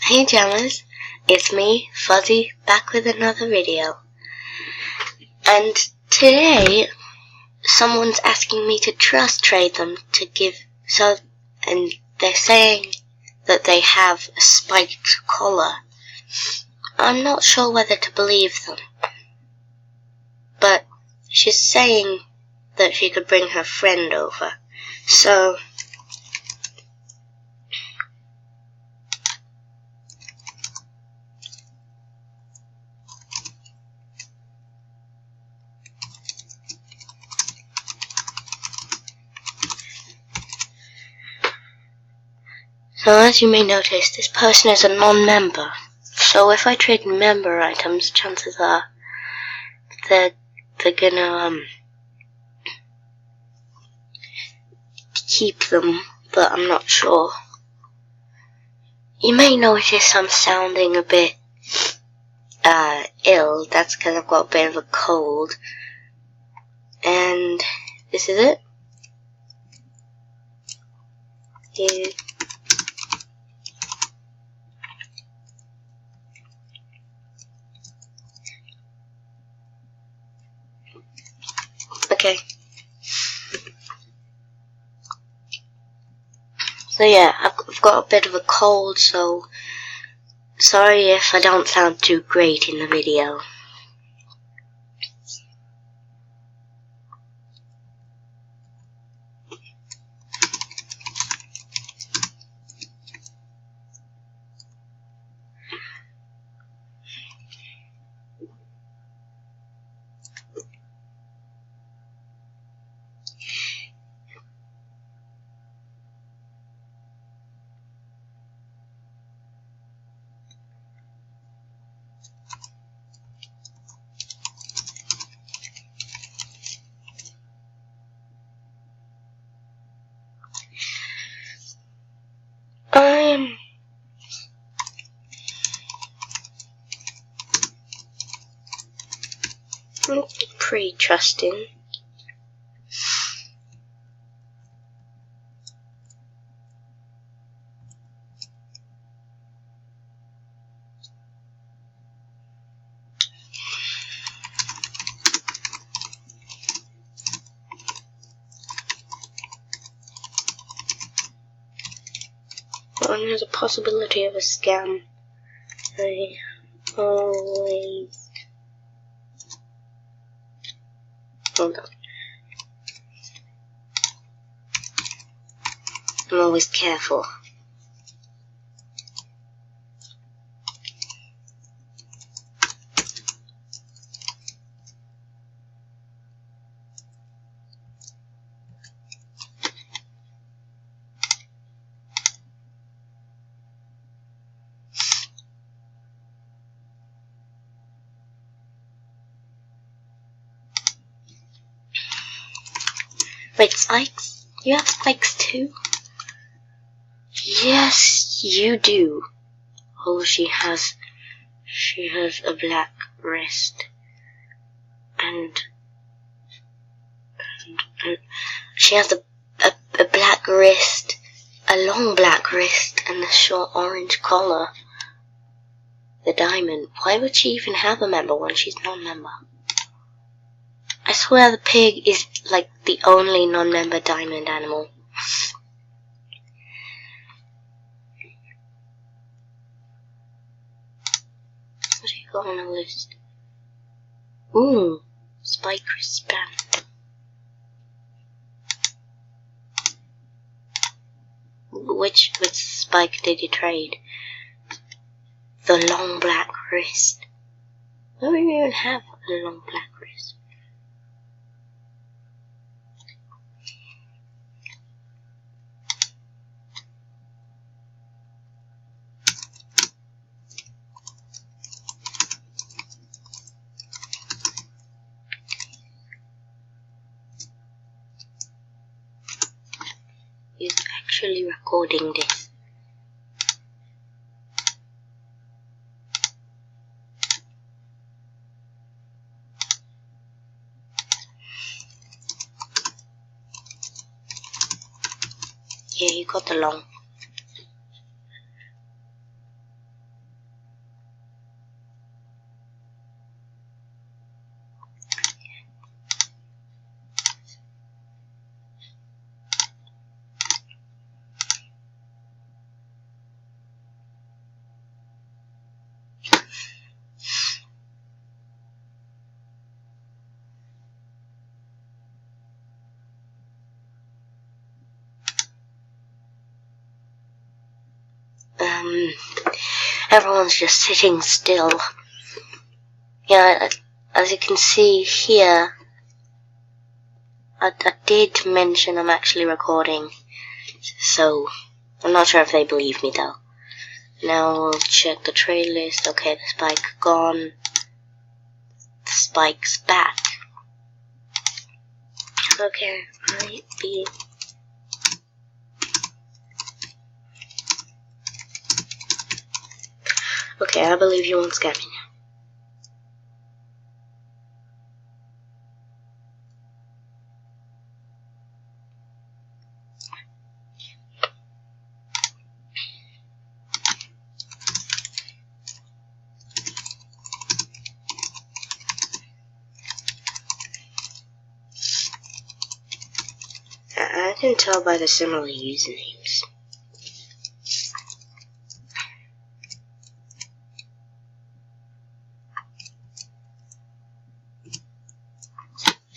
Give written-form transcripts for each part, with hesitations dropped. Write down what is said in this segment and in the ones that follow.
Hey Jammers, it's me, Fuzzy, back with another video. And today, someone's asking me to trust trade them and they're saying that they have a spiked collar. I'm not sure whether to believe them, but she's saying that she could bring her friend over, so as you may notice, this person is a non-member. So if I trade member items, chances are they're gonna keep them, but I'm not sure. You may notice I'm sounding a bit ill. That's because I've got a bit of a cold. And this is it. Here. Okay. So yeah, I've got a bit of a cold, so sorry if I don't sound too great in the video. I'm pretty trusting. When there's a possibility of a scam, I always... Hold on. I'm always careful. Wait, spikes? You have spikes too? Yes, you do. Oh, she has a black wrist. And she has a black wrist, a long black wrist, and a short orange collar. The diamond. Why would she even have a member when she's non-member? I swear the pig is like the only non-member diamond animal. What do you got on the list? Ooh, spike wristband. Which spike did you trade? The long black wrist. I don't even have a long black wrist. He's actually recording this. Yeah, you got the long. everyone's just sitting still. Yeah, as you can see here, I did mention I'm actually recording, so I'm not sure if they believe me though. Now we'll check the trade list. Okay, the spike gone. The spike's back. Okay, might be. Okay, I believe you won't scam me now. I can tell by the similar usernames.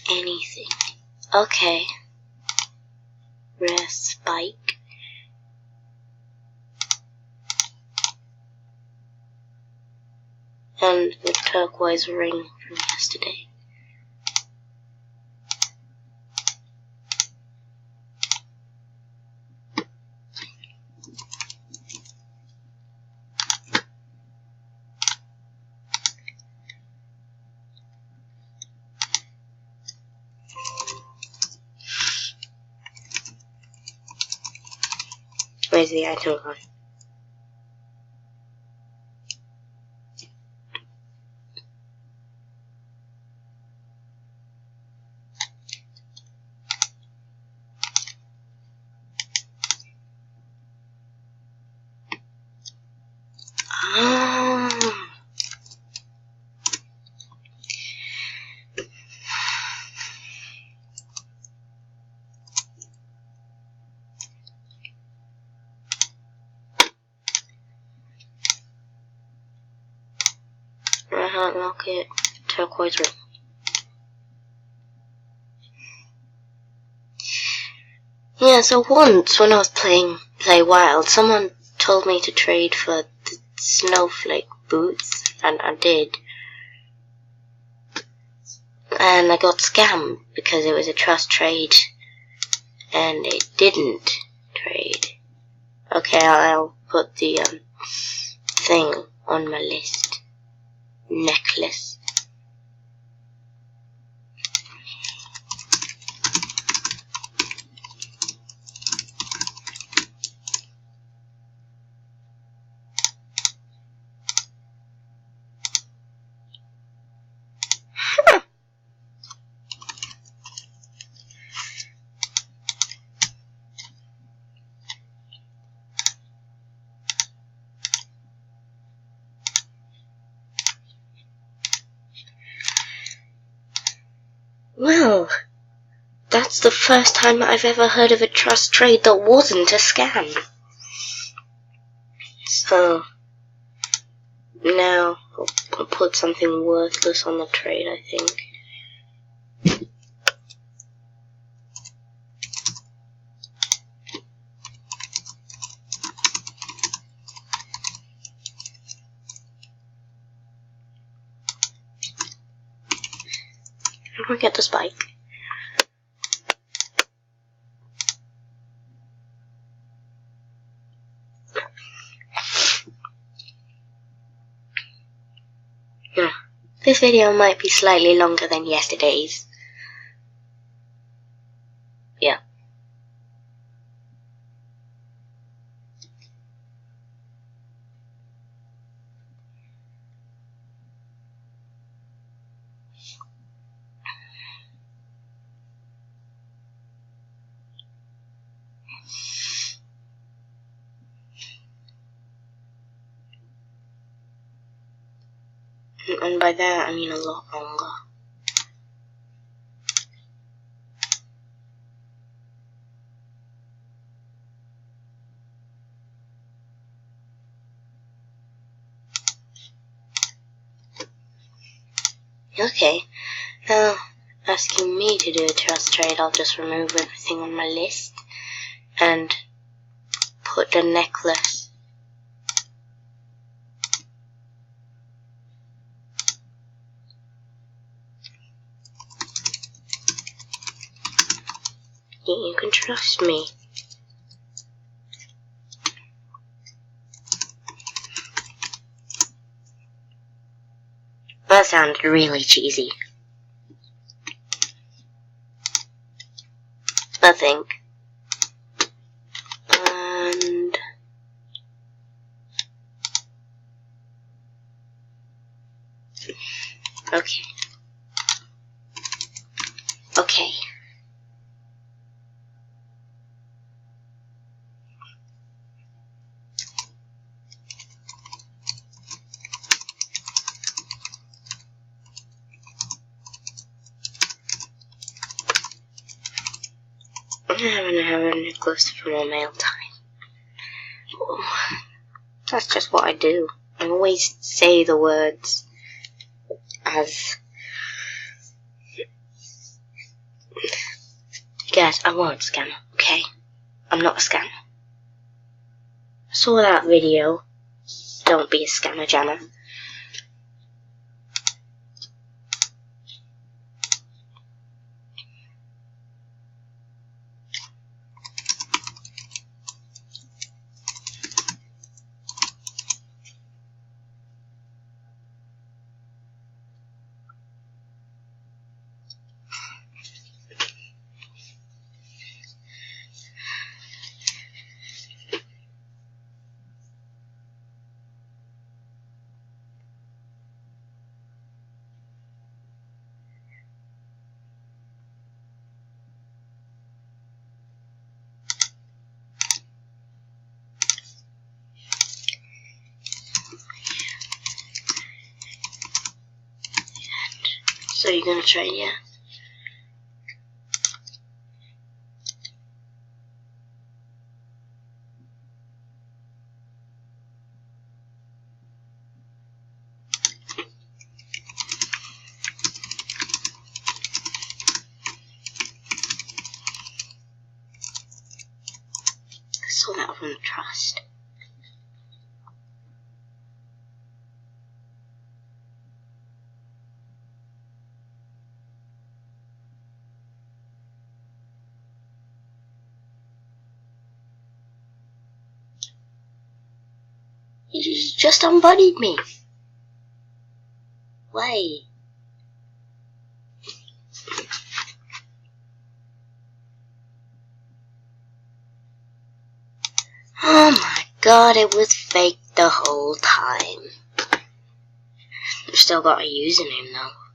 Anything. Okay. Rare spike. And the turquoise ring from yesterday. Where's the item gone? Locket, turquoise ring. Yeah, so once when I was playing Play Wild, someone told me to trade for the snowflake boots, and I did. And I got scammed because it was a trust trade, and it didn't trade. Okay, I'll put the thing on my list. Necklace. Well, that's the first time I've ever heard of a trust trade that wasn't a scam. So, now I'll put something worthless on the trade, I think. I'll get the spike. This video might be slightly longer than yesterday's. Yeah. And by that I mean a lot longer. Okay, now asking me to do a trust trade, I'll just remove everything on my list and put the necklace You can trust me. That sounded really cheesy. I think. And okay. Okay. I'm having close to normal mail time. Oh, that's just what I do. I always say the words as... Guys, I won't scam, okay? I'm not a scammer. I saw that video. Don't be a scammer jammer. So you're gonna trade, yeah? I saw that from the trust. He just unbuddied me. Why? Oh my god, it was fake the whole time. I've still got a username though.